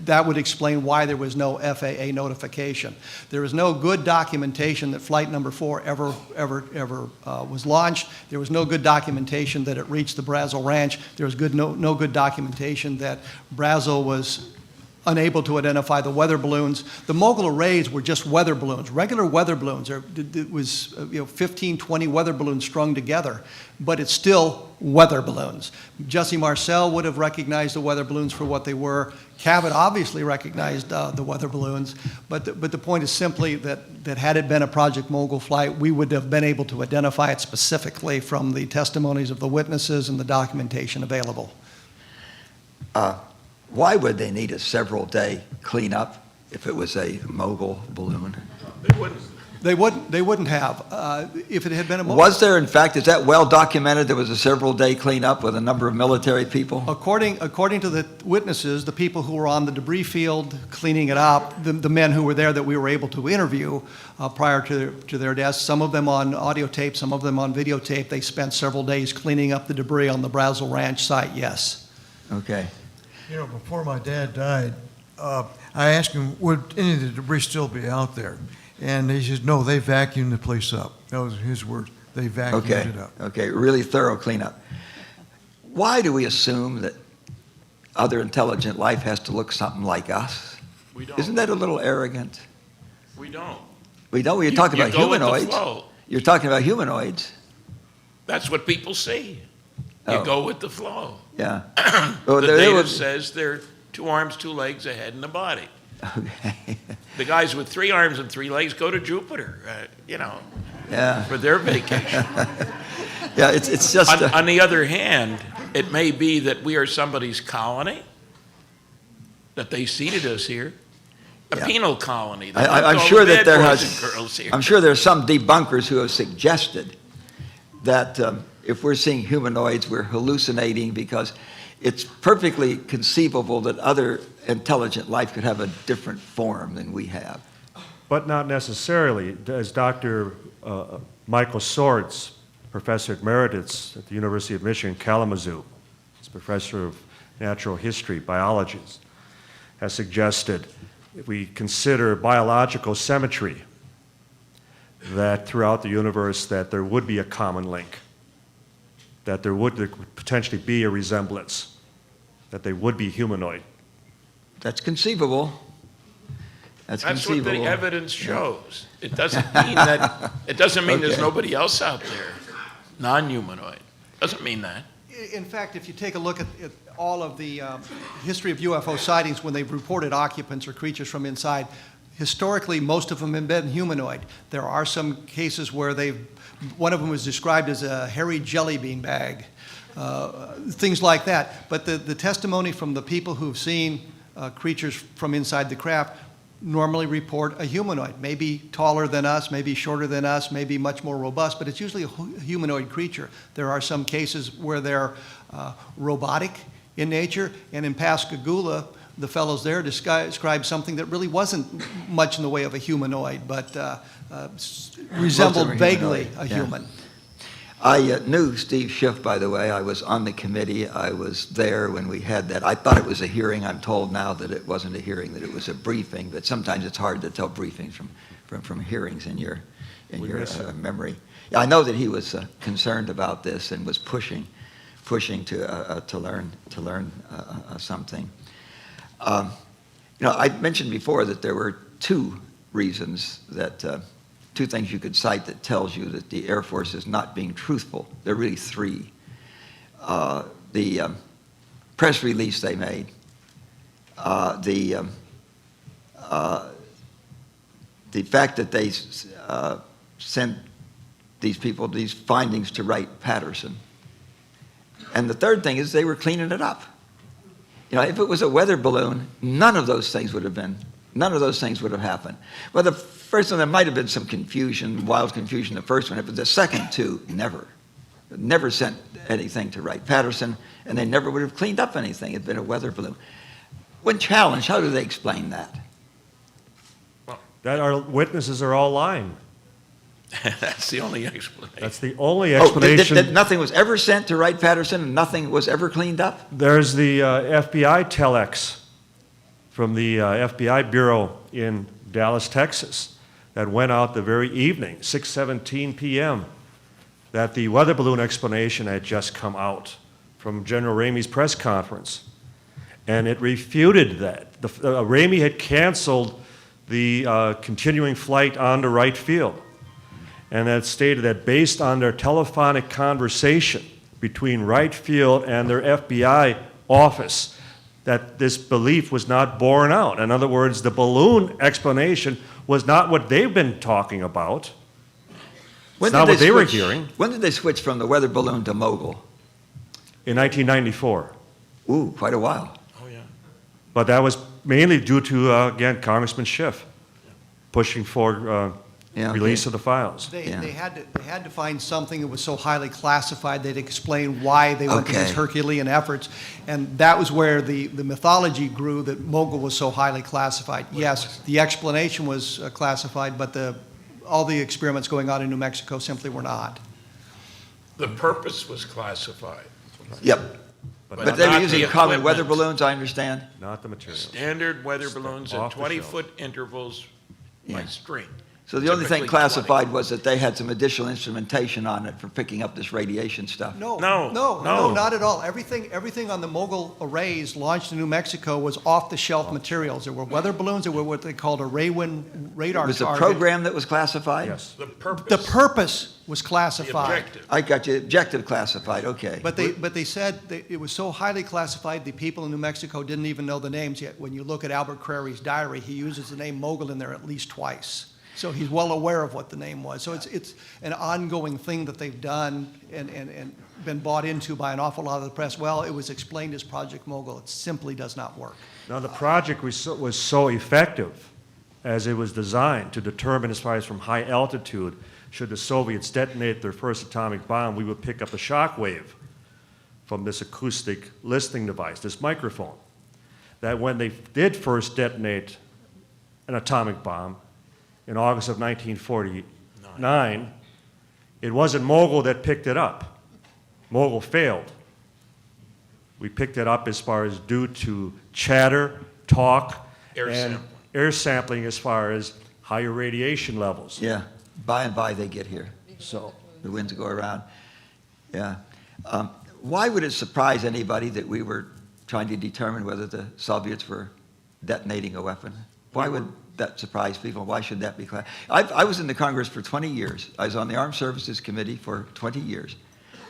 that would explain why there was no FAA notification. There is no good documentation that Flight Number 4 ever was launched. There was no good documentation that it reached the Brazil Ranch. There was no good documentation that Brazil was unable to identify the weather balloons. The mogul arrays were just weather balloons, regular weather balloons. It was 15, 20 weather balloons strung together, but it's still weather balloons. Jesse Marcel would have recognized the weather balloons for what they were. Cabot obviously recognized the weather balloons, but the point is simply that had it been a Project Mogul flight, we would have been able to identify it specifically from the testimonies of the witnesses and the documentation available. Why would they need a several-day cleanup if it was a mogul balloon? They wouldn't have if it had been a mogul. Was there, in fact, is that well documented, there was a several-day cleanup with a number of military people? According to the witnesses, the people who were on the debris field cleaning it up, the men who were there that we were able to interview prior to their deaths, some of them on audio tape, some of them on videotape, they spent several days cleaning up the debris on the Brazil Ranch site, yes. Okay. You know, before my dad died, I asked him, would any of the debris still be out there? And he says, no, they vacuumed the place up. That was his words. They vacuumed it up. Okay, really thorough cleanup. Why do we assume that other intelligent life has to look something like us? We don't. Isn't that a little arrogant? We don't. We don't. You're talking about go with the humanoids. flow. You're talking about humanoids. That's what people see. You Oh. go with the flow. Yeah. The data was- says they're 2 arms, 2 legs, a head, and a body. Okay. The guys with 3 arms and 3 legs go to Jupiter, Yeah. for their vacation. Yeah. It's just. On the other hand, it may be that we are somebody's colony, that they seeded us here, a Yeah. penal colony. I'm sure that there boys has. and girls here. I'm sure there are some debunkers who have suggested that if we're seeing humanoids, we're hallucinating because it's perfectly conceivable that other intelligent life could have a different form than we have. But not necessarily. As Dr. Michael Swords, Professor Emeritus at the University of Michigan, Kalamazoo, he's Professor of Natural History, Biologist, has suggested, if we consider biological symmetry, that throughout the universe that there would be a common link, that there would potentially be a resemblance, that they would be humanoid. That's conceivable. That's what conceivable. the evidence shows. It doesn't mean that. It doesn't mean there's Okay. nobody else out there, non-humanoid. Doesn't mean that. In fact, if you take a look at all of the history of UFO sightings when they've reported occupants or creatures from inside, historically, most of them have been humanoid. There are some cases where one of them was described as a hairy jelly bean bag, things like that. But the testimony from the people who've seen creatures from inside the craft normally report a humanoid, maybe taller than us, maybe shorter than us, maybe much more robust, but it's usually a humanoid creature. There are some cases where they're robotic in nature, and in Pascagoula, the fellows there described something that really wasn't much in the way of a humanoid, but resembled Most of them are vaguely humanoid, a yeah. human. I knew Steve Schiff, by the way. I was on the committee. I was there when we had that. I thought it was a hearing. I'm told now that it wasn't a hearing, that it was a briefing. But sometimes it's hard to tell briefings from hearings in your memory. Yeah, I know that he was concerned about this and was pushing to learn something. I mentioned before that there were two two things you could cite that tells you that the Air Force is not being truthful. There are really three. The press release they made, the fact that they sent these people these findings to Wright-Patterson. And the third thing is they were cleaning it up. You know, if it was a weather balloon, none of those things would have happened. Well, the first one, there might have been some confusion, wild confusion, the first one, but the second two, never sent anything to Wright-Patterson, and they never would have cleaned up anything. It'd been a weather balloon. When challenged, how do they explain that? That our witnesses are all lying. That's the only explanation. That's the only explanation. That nothing was ever sent to Wright-Patterson and nothing was ever cleaned up? There's the FBI telex from the FBI Bureau in Dallas, Texas, that went out the very evening, 6:17 p.m., that the weather balloon explanation had just come out from General Ramey's press conference. And it refuted that. Ramey had canceled the continuing flight onto Wright Field. And that stated that based on their telephonic conversation between Wright Field and their FBI office, that this belief was not borne out. In other words, the balloon explanation was not what they've been talking about. It's not what they were hearing. When did they switch from the weather balloon to mogul? In 1994. Ooh, quite a while. Oh, yeah. But that was mainly due to, again, Congressman Schiff pushing for release of the files. They had to find something that was so highly classified they'd explain why they went to these Herculean efforts, and that was where the mythology grew that mogul was so highly classified. Yes, the explanation was classified, but all the experiments going on in New Mexico simply were not. The purpose was classified. Yep. But they were not using the common weather equipment. balloons, I understand? Not the material. Standard weather balloons at off the shelf. 20-foot intervals by string. So the only thing Typically classified was that they had some additional instrumentation on it for picking up this radiation stuff. No. No, not at all. Everything on the mogul arrays launched in New Mexico was off-the-shelf materials. There were weather balloons. There were what they called a Raywin radar Was the target. program that was classified? Yes. The purpose. The purpose was The classified. objective. I got you. Objective classified, okay. But they said it was so highly classified, the people in New Mexico didn't even know the names yet. When you look at Albert Crary's diary, he uses the name mogul in there at least twice. So he's well aware of what the name was. So it's an ongoing thing that they've done and been bought into by an awful lot of the press. Well, it was explained as Project Mogul. It simply does not work. Now, the project was so effective as it was designed to determine, as far as from high altitude, should the Soviets detonate their first atomic bomb, we would pick up a shock wave from this acoustic listening device, this microphone. That when they did first detonate an atomic bomb in August of 1949, it wasn't Mogul that picked it up. Mogul failed. We picked it up as far as due to chatter, talk, and air sampling as far as higher radiation levels. Yeah, by and by they get here. So The winds go around. Yeah. Why would it surprise anybody that we were trying to determine whether the Soviets were detonating a weapon? Why would that surprise people? Why should that be class? I was in the Congress for 20 years. I was on the Armed Services Committee for 20 years.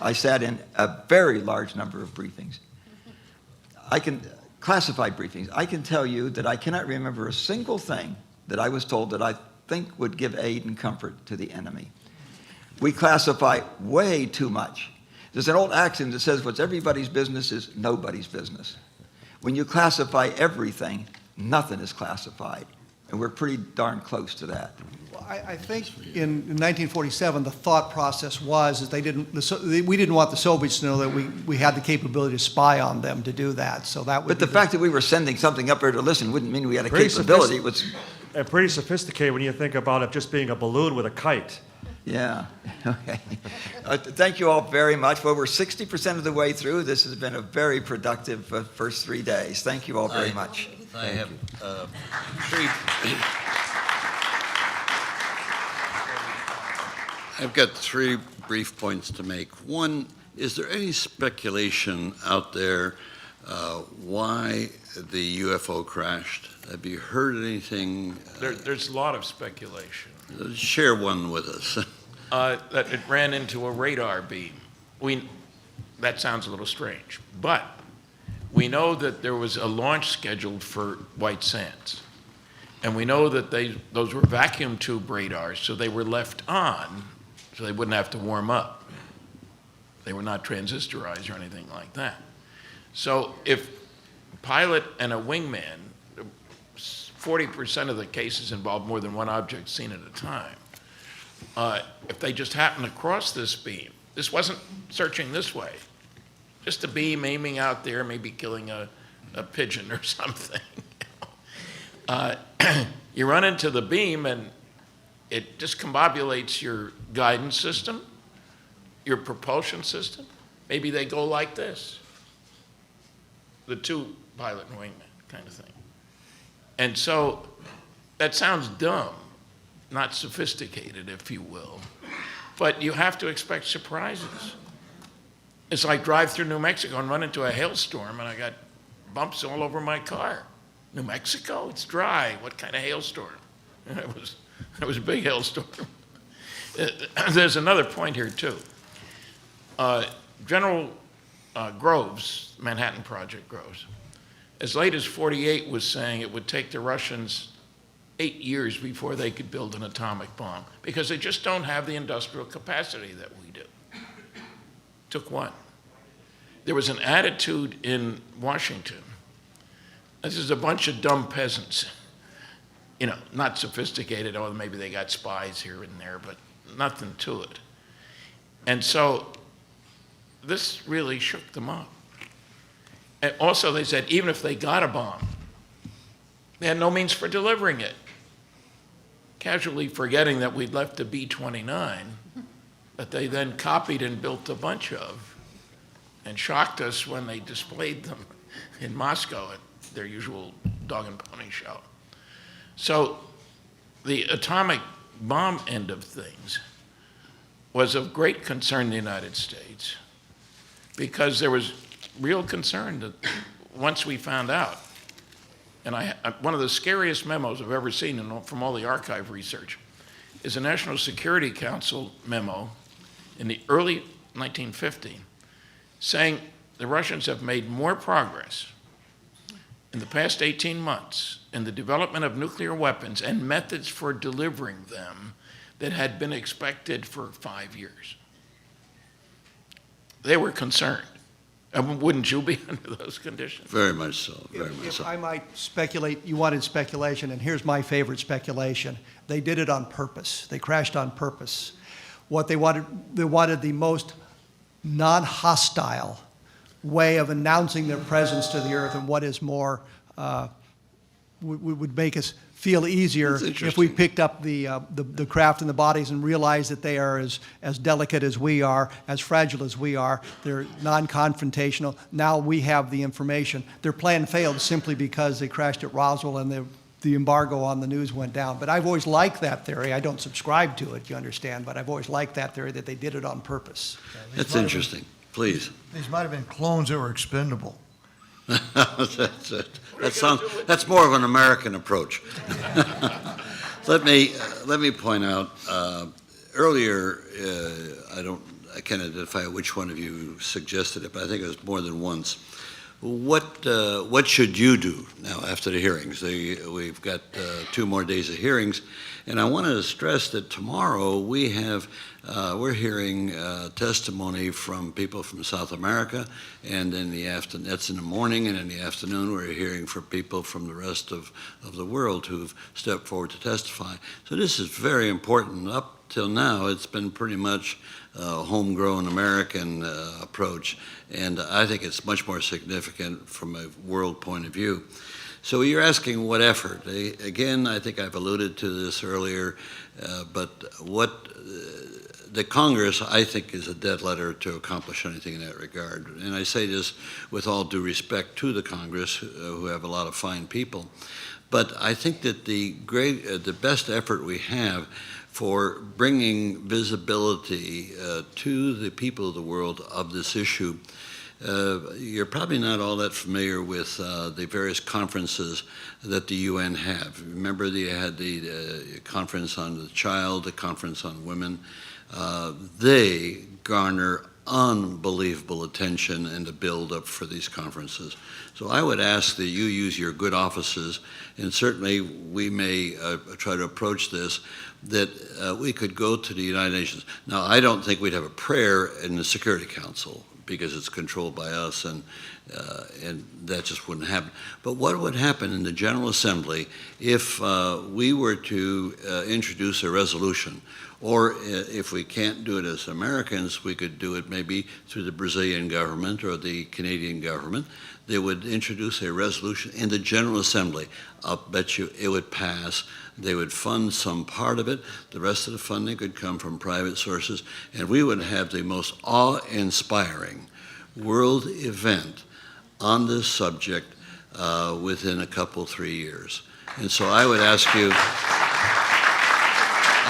I sat in a very large number of briefings. Classified briefings. I can tell you that I cannot remember a single thing that I was told that I think would give aid and comfort to the enemy. We classify way too much. There's an old axiom that says what's everybody's business is nobody's business. When you classify everything, nothing is classified. And we're pretty darn close to that. Well, I think in 1947, the thought process was that we didn't want the Soviets to know that we had the capability to spy on them to do that. So that would But the fact that we were sending something up there to listen wouldn't mean we had a capability. It was, and pretty sophisticated when you think about it just being a balloon with a kite. yeah. Okay. Thank you all very much. Well, we're 60% of the way through. This has been a very productive first 3 days. Thank you all very much. I have three. I've got 3 brief points to make. One, is there any speculation out there why the UFO crashed. Have you heard anything? There's a lot of speculation. Share one with us. That it ran into a radar beam. That sounds a little strange, but we know that there was a launch scheduled for White Sands. And we know that those were vacuum tube radars, so they were left on so they wouldn't have to warm up. They were not transistorized or anything like that. So if a pilot and a wingman, 40% of the cases involve more than one object seen at a time. If they just happen to cross this beam, this wasn't searching this way, just a beam aiming out there, maybe killing a pigeon or something. You run into the beam and it discombobulates your guidance system, your propulsion system. Maybe they go like this, the two pilot and wingman kind of thing. And so that sounds dumb, not sophisticated, if you will, but you have to expect surprises. It's like drive through New Mexico and run into a hailstorm and I got bumps all over my car. New Mexico, it's dry. What kind of hailstorm? It was a big hailstorm. There's another point here too. General Groves, Manhattan Project Groves, as late as 48 was saying it would take the Russians 8 years before they could build an atomic bomb because they just don't have the industrial capacity that we do. Took one. There was an attitude in Washington. This is a bunch of dumb peasants, not sophisticated. Oh, maybe they got spies here and there, but nothing to it. And so this really shook them up. And also they said, even if they got a bomb, they had no means for delivering it. Casually forgetting that we'd left a B-29 that they then copied and built a bunch of and shocked us when they displayed them in Moscow at their usual dog and pony show. So the atomic bomb end of things was of great concern in the United States because there was real concern that once we found out, and one of the scariest memos I've ever seen from all the archive research is a National Security Council memo in the early 1950s saying the Russians have made more progress in the past 18 months in the development of nuclear weapons and methods for delivering them that had been expected for 5 years. They were concerned. Wouldn't you be under those conditions? Very much so, very much If so. I might speculate, you wanted speculation, and here's my favorite speculation. They did it on purpose. They crashed on purpose. What they wanted the most non-hostile way of announcing their presence to the earth, and what is more, would make us feel easier if we picked up the craft and the bodies and realized that they are as delicate as we are, as fragile as we are. They're non-confrontational. Now we have the information. Their plan failed simply because they crashed at Roswell and the embargo on the news went down. But I've always liked that theory. I don't subscribe to it, you understand, but I've always liked that theory that they did it on purpose. That's interesting. Please. These might have been clones that were expendable. That's more of an American approach. Let me point out earlier. I can't identify which one of you suggested it, but I think it was more than once. What should you do now after the hearings? We've got 2 more days of hearings, and I want to stress that tomorrow we're hearing testimony from people from South America, and in the afternoon, that's in the morning, and in the afternoon we're hearing from people from the rest of the world who've stepped forward to testify. So this is very important. Up till now, it's been pretty much a homegrown American approach, and I think it's much more significant from a world point of view. So you're asking what effort? Again, I think I've alluded to this earlier, but what the Congress, I think, is a dead letter to accomplish anything in that regard. And I say this with all due respect to the Congress, who have a lot of fine people. But I think that the best effort we have for bringing visibility to the people of the world of this issue You're probably not all that familiar with the various conferences that the UN have. Remember, they had the conference on the child, the conference on women. They garner unbelievable attention and the build-up for these conferences. So I would ask that you use your good offices, and certainly we may try to approach this, that we could go to the United Nations. Now, I don't think we'd have a prayer in the Security Council because it's controlled by us, and that just wouldn't happen. But what would happen in the General Assembly if we were to introduce a resolution? Or if we can't do it as Americans, we could do it maybe through the Brazilian government or the Canadian government. They would introduce a resolution in the General Assembly. I'll bet you it would pass. They would fund some part of it. The rest of the funding could come from private sources. And we would have the most awe-inspiring world event on this subject within a couple, 3 years. And so I would ask you,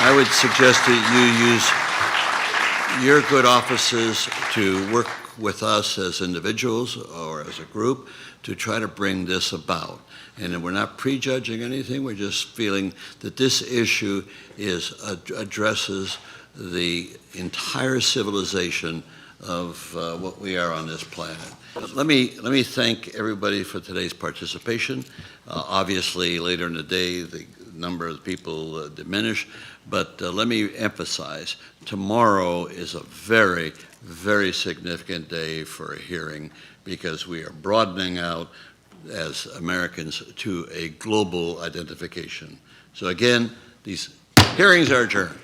I would suggest that you use your good offices to work with us as individuals or as a group to try to bring this about. And we're not prejudging anything, we're just feeling that this issue addresses the entire civilization of what we are on this planet. Let me thank everybody for today's participation. Obviously, later in the day, the number of people diminish, but let me emphasize, tomorrow is a very, very significant day for a hearing because we are broadening out as Americans to a global identification. So again, these hearings are adjourned.